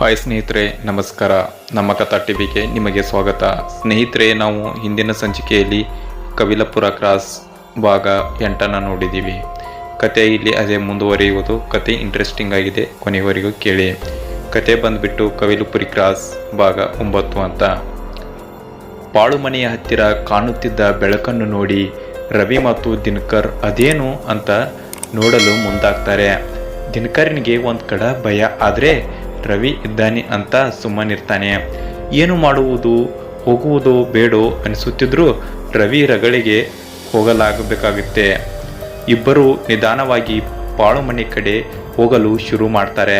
Hi ಸ್ನೇಹಿತರೆ, ನಮಸ್ಕಾರ. ನಮ್ಮ ಕಥಾ ಟಿವಿಗೆ ನಿಮಗೆ ಸ್ವಾಗತ. ಸ್ನೇಹಿತರೆ, ನಾವು ಹಿಂದಿನ ಸಂಚಿಕೆಯಲ್ಲಿ ಕವಿಲಪುರ ಕ್ರಾಸ್ ಭಾಗ 8 ನೋಡಿದ್ದೀವಿ. ಕತೆ ಇಲ್ಲಿ ಅದೇ ಮುಂದುವರಿಯುವುದು. ಕತೆ ಇಂಟ್ರೆಸ್ಟಿಂಗ್ ಆಗಿದೆ, ಕೊನೆಯವರೆಗೂ ಕೇಳಿ. ಕತೆ ಬಂದ್ಬಿಟ್ಟು ಕವಿಲಪುರಿ ಕ್ರಾಸ್ ಭಾಗ 9 ಅಂತ. ಪಾಳುಮನೆಯ ಹತ್ತಿರ ಕಾಣುತ್ತಿದ್ದ ಬೆಳಕನ್ನು ನೋಡಿ ರವಿ ಮತ್ತು ದಿನಕರ್ ಅದೇನು ಅಂತ ನೋಡಲು ಮುಂದಾಗ್ತಾರೆ. ದಿನಕರ್ನಿಗೆ ಒಂದು ಕಡೆ ಭಯ, ಆದರೆ ರವಿ ಇದ್ದಾನೆ ಅಂತ ಸುಮ್ಮನಿರ್ತಾನೆ. ಏನು ಮಾಡುವುದು, ಹೋಗುವುದೋ ಬೇಡೋ ಅನಿಸುತ್ತಿದ್ರೂ ರವಿ ರಗಳಿಗೆ ಹೋಗಲಾಗಬೇಕಾಗುತ್ತೆ. ಇಬ್ಬರು ನಿಧಾನವಾಗಿ ಪಾಳುಮನೆ ಕಡೆ ಹೋಗಲು ಶುರು ಮಾಡ್ತಾರೆ.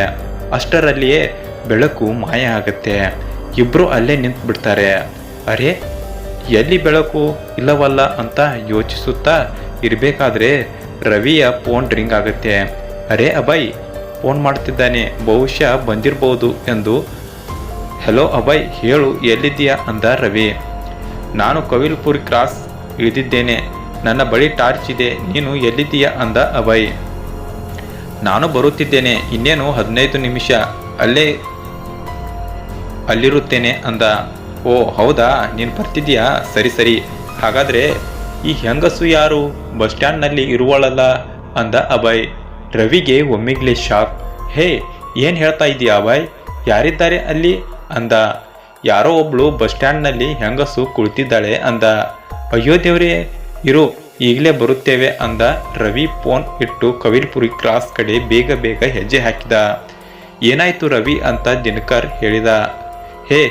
ಅಷ್ಟರಲ್ಲಿಯೇ ಬೆಳಕು ಮಾಯ ಆಗುತ್ತೆ. ಇಬ್ಬರು ಅಲ್ಲೇ ನಿಂತು ಬಿಡ್ತಾರೆ. ಅರೆ, ಎಲ್ಲಿ ಬೆಳಕು ಇಲ್ಲವಲ್ಲ ಅಂತ ಯೋಚಿಸುತ್ತಾ ಇರಬೇಕಾದ್ರೆ ರವಿಯ ಫೋನ್ ರಿಂಗ್ ಆಗುತ್ತೆ. ಅರೆ ಅಭಯ್ ಫೋನ್ ಮಾಡ್ತಿದ್ದಾನೆ, ಬಹುಶಃ ಬಂದಿರಬಹುದು ಎಂದು. ಹೆಲೋ ಅಭಯ್, ಹೇಳು, ಎಲ್ಲಿದ್ದೀಯಾ ಅಂದ ರವಿ. ನಾನು ಕವಿಲ್ಪುರ್ ಕ್ರಾಸ್ ಇಳಿದಿದ್ದೇನೆ, ನನ್ನ ಬಳಿ ಟಾರ್ಚ್ ಇದೆ, ನೀನು ಎಲ್ಲಿದ್ದೀಯಾ ಅಂದ ಅಭಯ್. ನಾನು ಬರುತ್ತಿದ್ದೇನೆ, ಇನ್ನೇನು 15 ನಿಮಿಷ ಅಲ್ಲಿರುತ್ತೇನೆ ಅಂದ. ಓ ಹೌದಾ, ನೀನು ಬರ್ತಿದ್ದೀಯಾ, ಸರಿ ಸರಿ. ಹಾಗಾದರೆ ಈ ಹೆಂಗಸು ಯಾರು, ಬಸ್ ಸ್ಟ್ಯಾಂಡ್ನಲ್ಲಿ ಇರುವಳಲ್ಲ ಅಂದ ಅಭಯ್. ರವಿಗೆ ಒಮ್ಮಿಗ್ಲೇ ಶಾಕ್. ಹೇ, ಏನು ಹೇಳ್ತಾ ಇದೀಯಾ ಅಭಯ್, ಯಾರಿದ್ದಾರೆ ಅಲ್ಲಿ ಅಂದ. ಯಾರೋ ಒಬ್ಳು ಬಸ್ ಸ್ಟ್ಯಾಂಡ್ನಲ್ಲಿ ಹೆಂಗಸು ಕುಳಿತಿದ್ದಾಳೆ ಅಂದ. ಅಯ್ಯೋ ದೇವ್ರೇ, ಇರು, ಈಗಲೇ ಬರುತ್ತೇವೆ ಅಂದ. ರವಿ ಫೋನ್ ಇಟ್ಟು ಕವಿಲ್ಪುರಿ ಕ್ರಾಸ್ ಕಡೆ ಬೇಗ ಬೇಗ ಹೆಜ್ಜೆ ಹಾಕಿದ. ಏನಾಯ್ತು ರವಿ ಅಂತ ದಿನಕರ್ ಹೇಳಿದ. ಹೇ,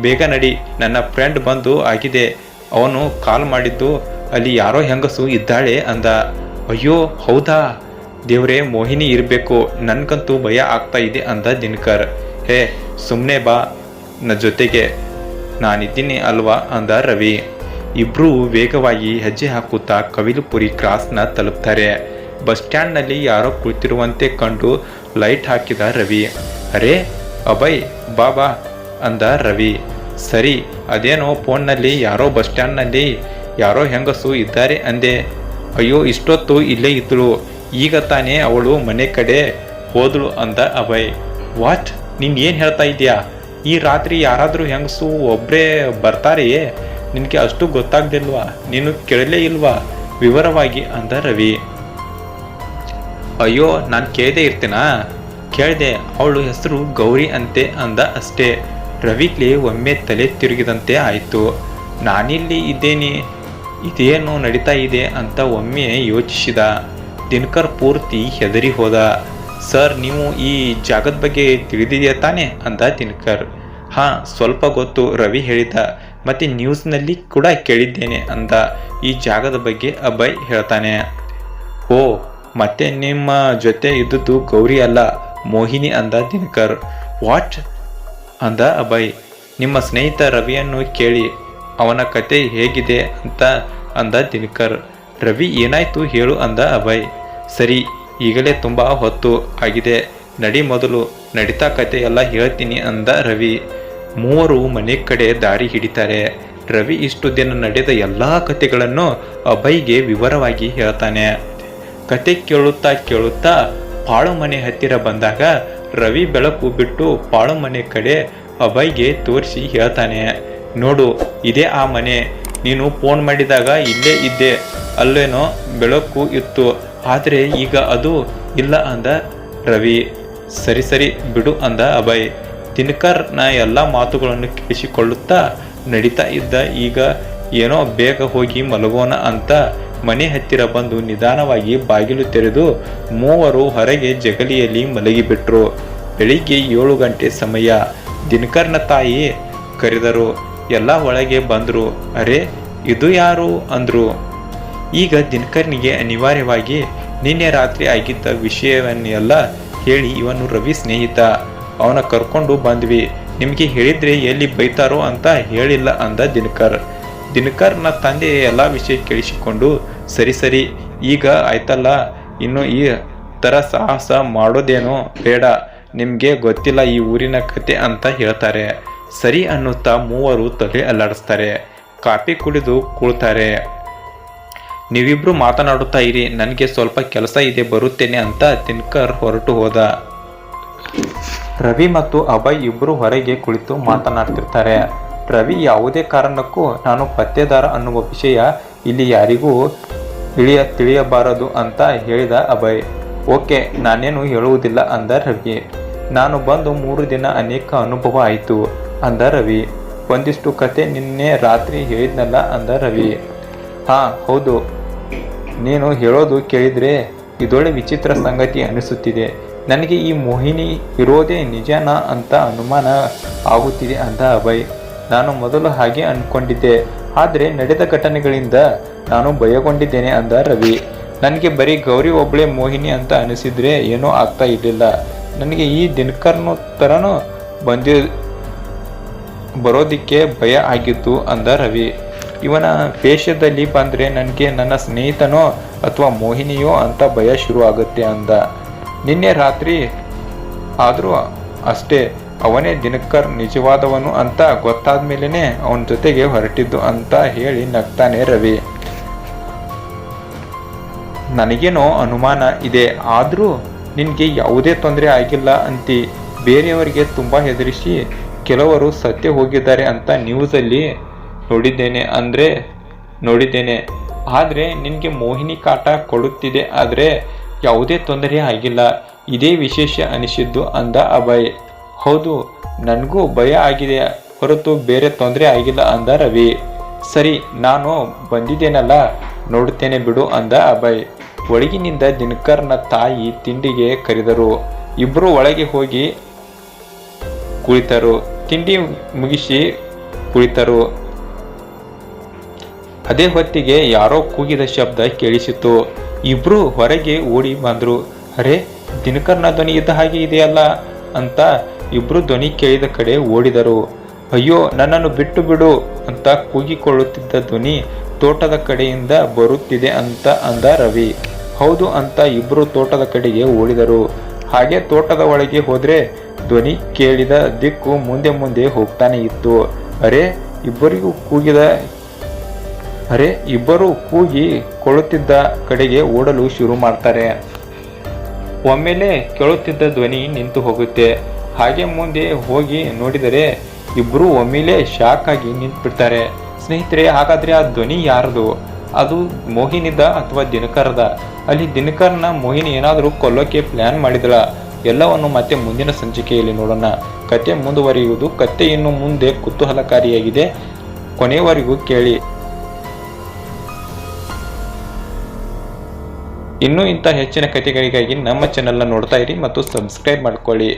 ಬೇಗ ನಡಿ, ನನ್ನ ಫ್ರೆಂಡ್ ಬಂದು ಆಗಿದೆ, ಅವನು ಕಾಲ್ ಮಾಡಿದ್ದು, ಅಲ್ಲಿ ಯಾರೋ ಹೆಂಗಸು ಇದ್ದಾಳೆ ಅಂದ. ಅಯ್ಯೋ ಹೌದಾ, ದೇವ್ರೇ, ಮೋಹಿನಿ ಇರಬೇಕು, ನನ್ಗಂತೂ ಭಯ ಆಗ್ತಾ ಇದೆ ಅಂದ ದಿನಕರ್. ಹೇ ಸುಮ್ಮನೆ ಬಾ ನನ್ನ ಜೊತೆಗೆ, ನಾನಿದ್ದೀನಿ ಅಲ್ವಾ ಅಂದ ರವಿ. ಇಬ್ರು ವೇಗವಾಗಿ ಹೆಜ್ಜೆ ಹಾಕುತ್ತಾ ಕವಿಲಪುರಿ ಕ್ರಾಸ್ನ ತಲುಪ್ತಾರೆ. ಬಸ್ ಸ್ಟ್ಯಾಂಡ್ನಲ್ಲಿ ಯಾರೋ ಕುಳಿತಿರುವಂತೆ ಕಂಡು ಲೈಟ್ ಹಾಕಿದ ರವಿ. ಅರೆ ಅಭಯ್, ಬಾ ಅಂದ ರವಿ. ಸರಿ, ಅದೇನೋ ಫೋನ್ನಲ್ಲಿ ಯಾರೋ ಬಸ್ ಸ್ಟ್ಯಾಂಡ್ನಲ್ಲಿ ಯಾರೋ ಹೆಂಗಸು ಇದ್ದಾರೆ ಅಂದೆ. ಅಯ್ಯೋ, ಇಷ್ಟೊತ್ತು ಇಲ್ಲೇ ಇದ್ದಳು, ಈಗ ತಾನೇ ಅವಳು ಮನೆ ಕಡೆ ಹೋದಳು ಅಂದ ಅಭಯ್. ವಾಟ್, ನೀನು ಏನು ಹೇಳ್ತಾ ಇದೆಯಾ? ಈ ರಾತ್ರಿ ಯಾರಾದರೂ ಹೆಂಗಸು ಒಬ್ಬರೇ ಬರ್ತಾರೆಯೇ? ನಿನಗೆ ಅಷ್ಟು ಗೊತ್ತಾಗ್ದಿಲ್ವಾ? ನೀನು ಕೇಳಲೇ ಇಲ್ವಾ ವಿವರವಾಗಿ ಅಂದ ರವಿ. ಅಯ್ಯೋ, ನಾನು ಕೇಳದೆ ಇರ್ತೀನಾ? ಕೇಳಿದೆ, ಅವಳು ಹೆಸರು ಗೌರಿ ಅಂತೆ ಅಂದ ಅಷ್ಟೇ. ರವಿಗೆ ಒಮ್ಮೆ ತಲೆ ತಿರುಗಿದಂತೆ ಆಯಿತು. ನಾನಿಲ್ಲಿ ಇದ್ದೇನೆ, ಇದೇನು ನಡೀತಾ ಇದೆ ಅಂತ ಒಮ್ಮೆ ಯೋಚಿಸಿದ. ದಿನಕರ್ ಪೂರ್ತಿ ಹೆದರಿ ಹೋದ. ಸರ್, ನೀವು ಈ ಜಾಗದ ಬಗ್ಗೆ ತಿಳಿದಿದೆಯಾ ತಾನೆ ಅಂದ ದಿನಕರ್. ಹಾಂ, ಸ್ವಲ್ಪ ಗೊತ್ತು, ರವಿ ಹೇಳಿದ. ಮತ್ತೆ ನ್ಯೂಸ್ನಲ್ಲಿ ಕೂಡ ಕೇಳಿದ್ದೇನೆ ಅಂದ. ಈ ಜಾಗದ ಬಗ್ಗೆ ಅಭಯ್ ಹೇಳ್ತಾನೆ. ಓ, ಮತ್ತೆ ನಿಮ್ಮ ಜೊತೆ ಇದ್ದದ್ದು ಗೌರಿ ಅಲ್ಲ, ಮೋಹಿನಿ ಅಂದ ದಿನಕರ್. ವಾಟ್ ಅಂದ ಅಭಯ್. ನಿಮ್ಮ ಸ್ನೇಹಿತ ರವಿಯನ್ನು ಕೇಳಿ, ಅವನ ಕತೆ ಹೇಗಿದೆ ಅಂತ ಅಂದ ದಿನಕರ್. ರವಿ ಏನಾಯ್ತು ಹೇಳು ಅಂದ ಅಭಯ್. ಸರಿ, ಈಗಲೇ ತುಂಬ ಹೊತ್ತು ಆಗಿದೆ, ನಡಿ, ಮೊದಲು ನಡೀತಾ ಕತೆ ಎಲ್ಲ ಹೇಳ್ತೀನಿ ಅಂದ ರವಿ. ಮೂವರು ಮನೆ ಕಡೆ ದಾರಿ ಹಿಡಿತಾರೆ. ರವಿ ಇಷ್ಟು ದಿನ ನಡೆದ ಎಲ್ಲ ಕತೆಗಳನ್ನು ಅಭಯ್ಗೆ ವಿವರವಾಗಿ ಹೇಳ್ತಾನೆ. ಕತೆ ಕೇಳುತ್ತಾ ಕೇಳುತ್ತಾ ಪಾಳುಮನೆ ಹತ್ತಿರ ಬಂದಾಗ ರವಿ ಬೆಳಕು ಬಿಟ್ಟು ಪಾಳುಮನೆ ಕಡೆ ಅಭಯ್ಗೆ ತೋರಿಸಿ ಹೇಳ್ತಾನೆ. ನೋಡು, ಇದೇ ಆ ಮನೆ, ನೀನು ಫೋನ್ ಮಾಡಿದಾಗ ಇಲ್ಲೇ ಇದ್ದೆ, ಅಲ್ಲೇನೋ ಬೆಳಕು ಇತ್ತು, ಆದರೆ ಈಗ ಅದು ಇಲ್ಲ ಅಂದ ರವಿ. ಸರಿ ಸರಿ ಬಿಡು ಅಂದ ಅಭಯ್. ದಿನಕರ್ನ ಎಲ್ಲ ಮಾತುಗಳನ್ನು ಕೇಳಿಸಿಕೊಳ್ಳುತ್ತಾ ನಡೀತಾ ಇದ್ದ. ಈಗ ಏನೋ ಬೇಗ ಹೋಗಿ ಮಲಗೋಣ ಅಂತ ಮನೆ ಹತ್ತಿರ ಬಂದು ನಿಧಾನವಾಗಿ ಬಾಗಿಲು ತೆರೆದು ಮೂವರು ಹೊರಗೆ ಜಗಲಿಯಲ್ಲಿ ಮಲಗಿಬಿಟ್ರು. ಬೆಳಿಗ್ಗೆ 7 ಗಂಟೆ ಸಮಯ. ದಿನಕರ್ನ ತಾಯಿ ಕರೆದರು. ಎಲ್ಲ ಒಳಗೆ ಬಂದರು. ಅರೆ, ಇದು ಯಾರು ಅಂದರು. ಈಗ ದಿನಕರ್ನಿಗೆ ಅನಿವಾರ್ಯವಾಗಿ ನಿನ್ನೆ ರಾತ್ರಿ ಆಗಿದ್ದ ವಿಷಯವನ್ನೆಲ್ಲ ಹೇಳಿ, ಇವನು ರವಿ ಸ್ನೇಹಿತ, ಅವನ ಕರ್ಕೊಂಡು ಬಂದ್ವಿ, ನಿಮಗೆ ಹೇಳಿದ್ರೆ ಎಲ್ಲಿ ಬೈತಾರೋ ಅಂತ ಹೇಳಿಲ್ಲ ಅಂದ ದಿನಕರ್. ದಿನಕರ್ನ ತಂದೆ ಎಲ್ಲ ವಿಷಯ ಕೇಳಿಸಿಕೊಂಡು, ಸರಿ ಸರಿ, ಈಗ ಆಯ್ತಲ್ಲ, ಇನ್ನು ಈ ಥರ ಸಾಹಸ ಮಾಡೋದೇನೋ ಬೇಡ, ನಿಮಗೆ ಗೊತ್ತಿಲ್ಲ ಈ ಊರಿನ ಕತೆ ಅಂತ ಹೇಳ್ತಾರೆ. ಸರಿ ಅನ್ನುತ್ತಾ ಮೂವರು ತಲೆ ಅಲ್ಲಾಡಿಸ್ತಾರೆ. ಕಾಫಿ ಕುಡಿದು ಕೂಳ್ತಾರೆ. ನೀವಿಬ್ರು ಮಾತನಾಡುತ್ತಾ ಇರಿ, ನನಗೆ ಸ್ವಲ್ಪ ಕೆಲಸ ಇದೆ, ಬರುತ್ತೇನೆ ಅಂತ ದಿನಕರ್ ಹೊರಟು ಹೋದ. ರವಿ ಮತ್ತು ಅಭಯ್ ಇಬ್ಬರು ಹೊರಗೆ ಕುಳಿತು ಮಾತನಾಡ್ತಿರ್ತಾರೆ. ರವಿ ಯಾವುದೇ ಕಾರಣಕ್ಕೂ ನಾನು ಪತ್ತೇದಾರ ಅನ್ನುವ ವಿಷಯ ಇಲ್ಲಿ ಯಾರಿಗೂ ತಿಳಿಯಬಾರದು ಅಂತ ಹೇಳಿದ ಅಭಯ್. ಓಕೆ, ನಾನೇನು ಹೇಳುವುದಿಲ್ಲ ಅಂದ ರವಿ. ನಾನು ಬಂದು 3 ದಿನ ಅನೇಕ ಅನುಭವ ಆಯಿತು ಅಂದ ರವಿ. ಒಂದಿಷ್ಟು ಕತೆ ನಿನ್ನೆ ರಾತ್ರಿ ಹೇಳಿದ್ನಲ್ಲ ಅಂದ ರವಿ. ಹಾ ಹೌದು, ನೀನು ಹೇಳೋದು ಕೇಳಿದ್ರೆ ಇದೊಳ್ಳೆ ವಿಚಿತ್ರ ಸಂಗತಿ ಅನಿಸುತ್ತಿದೆ. ನನಗೆ ಈ ಮೋಹಿನಿ ಇರೋದೇ ನಿಜನಾ ಅಂತ ಅನುಮಾನ ಆಗುತ್ತಿದೆ ಅಂದ ಅಭಯ್. ನಾನು ಮೊದಲು ಹಾಗೆ ಅಂದ್ಕೊಂಡಿದ್ದೆ, ಆದರೆ ನಡೆದ ಘಟನೆಗಳಿಂದ ನಾನು ಭಯಗೊಂಡಿದ್ದೇನೆ ಅಂದ ರವಿ. ನನಗೆ ಬರೀ ಗೌರಿ ಒಬ್ಬಳೇ ಮೋಹಿನಿ ಅಂತ ಅನಿಸಿದ್ರೆ ಏನೂ ಆಗ್ತಾ ಇರಲಿಲ್ಲ. ನನಗೆ ಈ ದಿನಕರ್ನು ಥರನೂ ಬರೋದಿಕ್ಕೆ ಭಯ ಆಗಿತ್ತು ಅಂದ ರವಿ. ಇವನ ವೇಷದಲ್ಲಿ ಬಂದರೆ ನನಗೆ ನನ್ನ ಸ್ನೇಹಿತನೋ ಅಥವಾ ಮೋಹಿನಿಯೋ ಅಂತ ಭಯ ಶುರು ಆಗುತ್ತೆ ಅಂದ. ನಿನ್ನೆ ರಾತ್ರಿ ಆದರೂ ಅಷ್ಟೇ ಅವನೇ ದಿನಕರ್ ನಿಜವಾದವನು ಅಂತ ಗೊತ್ತಾದ ಮೇಲೇ ಅವನ ಜೊತೆಗೆ ಹೊರಟಿದ್ದು ಅಂತ ಹೇಳಿ ನಗ್ತಾನೆ ರವಿ. ನನಗೇನೋ ಅನುಮಾನ ಇದೆ, ಆದರೂ ನಿನಗೆ ಯಾವುದೇ ತೊಂದರೆ ಆಗಿಲ್ಲ ಅಂತಿ. ಬೇರೆಯವರಿಗೆ ತುಂಬ ಹೆದರಿಸಿ ಕೆಲವರು ಸತ್ಯ ಹೋಗಿದ್ದಾರೆ ಅಂತ ನ್ಯೂಸಲ್ಲಿ ನೋಡಿದ್ದೇನೆ. ಆದರೆ ನಿನಗೆ ಮೋಹಿನಿ ಕಾಟ ಕೊಡುತ್ತಿದೆ, ಆದರೆ ಯಾವುದೇ ತೊಂದರೆ ಆಗಿಲ್ಲ. ಇದೇ ವಿಶೇಷ ಅನಿಸಿದ್ದು ಅಂದ ಅಭಯ್. ಹೌದು, ನನಗೂ ಭಯ ಆಗಿದೆ ಹೊರತು ಬೇರೆ ತೊಂದರೆ ಆಗಿಲ್ಲ ಅಂದ ರವಿ. ಸರಿ, ನಾನು ಬಂದಿದ್ದೇನಲ್ಲ, ನೋಡುತ್ತೇನೆ ಬಿಡು ಅಂದ ಅಭಯ್. ಒಳಗಿನಿಂದ ದಿನಕರ್ನ ತಾಯಿ ತಿಂಡಿಗೆ ಕರೆದರು. ಇಬ್ಬರು ಒಳಗೆ ಹೋಗಿ ಕುಳಿತರು. ತಿಂಡಿ ಮುಗಿಸಿ ಕುಳಿತರು. ಅದೇ ಹೊತ್ತಿಗೆ ಯಾರೋ ಕೂಗಿದ ಶಬ್ದ ಕೇಳಿಸಿತು. ಇಬ್ರು ಹೊರಗೆ ಓಡಿ ಬಂದ್ರು. ಅರೆ, ದಿನಕರ್ನ ಧ್ವನಿ ಇದ್ದ ಹಾಗೆ ಇದೆಯಲ್ಲ ಅಂತ ಇಬ್ರು ಧ್ವನಿ ಕೇಳಿದ ಕಡೆ ಓಡಿದರು. ಅಯ್ಯೋ, ನನ್ನನ್ನು ಬಿಟ್ಟು ಬಿಡು ಅಂತ ಕೂಗಿಕೊಳ್ಳುತ್ತಿದ್ದ ಧ್ವನಿ ತೋಟದ ಕಡೆಯಿಂದ ಬರುತ್ತಿದೆ ಅಂತ ಅಂದ ರವಿ. ಹೌದು ಅಂತ ಇಬ್ರು ತೋಟದ ಕಡೆಗೆ ಓಡಿದರು. ಹಾಗೆ ತೋಟದ ಒಳಗೆ ಹೋದ್ರೆ ಧ್ವನಿ ಕೇಳಿದ ದಿಕ್ಕು ಮುಂದೆ ಮುಂದೆ ಹೋಗ್ತಾನೆ ಇತ್ತು. ಇಬ್ಬರು ಕೂಗಿ ಕೊಳ್ಳುತ್ತಿದ್ದ ಕಡೆಗೆ ಓಡಲು ಶುರು ಮಾಡ್ತಾರೆ. ಒಮ್ಮೆಲೆ ಕೇಳುತ್ತಿದ್ದ ಧ್ವನಿ ನಿಂತು ಹೋಗುತ್ತೆ. ಹಾಗೆ ಮುಂದೆ ಹೋಗಿ ನೋಡಿದರೆ ಇಬ್ರು ಒಮ್ಮೆಲೆ ಶಾಕ್ ಆಗಿ ನಿಂತುಬಿಡ್ತಾರೆ. ಸ್ನೇಹಿತರೆ, ಹಾಗಾದ್ರೆ ಆ ಧ್ವನಿ ಯಾರದು? ಅದು ಮೋಹಿನಿದ ಅಥವಾ ದಿನಕರದ? ಅಲ್ಲಿ ದಿನಕರ್ನ ಮೋಹಿನಿ ಏನಾದರೂ ಕೊಲ್ಲೋಕೆ ಪ್ಲಾನ್ ಮಾಡಿದಳ? ಎಲ್ಲವನ್ನು ಮತ್ತೆ ಮುಂದಿನ ಸಂಚಿಕೆಯಲ್ಲಿ ನೋಡೋಣ. ಕತೆ ಮುಂದುವರಿಯುವುದು. ಕತೆ ಇನ್ನು ಮುಂದೆ ಕುತೂಹಲಕಾರಿಯಾಗಿದೆ, ಕೊನೆಯವರೆಗೂ ಕೇಳಿ. ಇನ್ನೂ ಇಂಥ ಹೆಚ್ಚಿನ ಕಥೆಗಳಿಗಾಗಿ ನಮ್ಮ ಚಾನೆಲ್ನ ನೋಡ್ತಾ ಇರಿ ಮತ್ತು ಸಬ್ಸ್ಕ್ರೈಬ್ ಮಾಡ್ಕೊಳ್ಳಿ.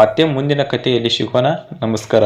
ಮತ್ತೆ ಮುಂದಿನ ಕಥೆಯಲ್ಲಿ ಸಿಗೋಣ. ನಮಸ್ಕಾರ.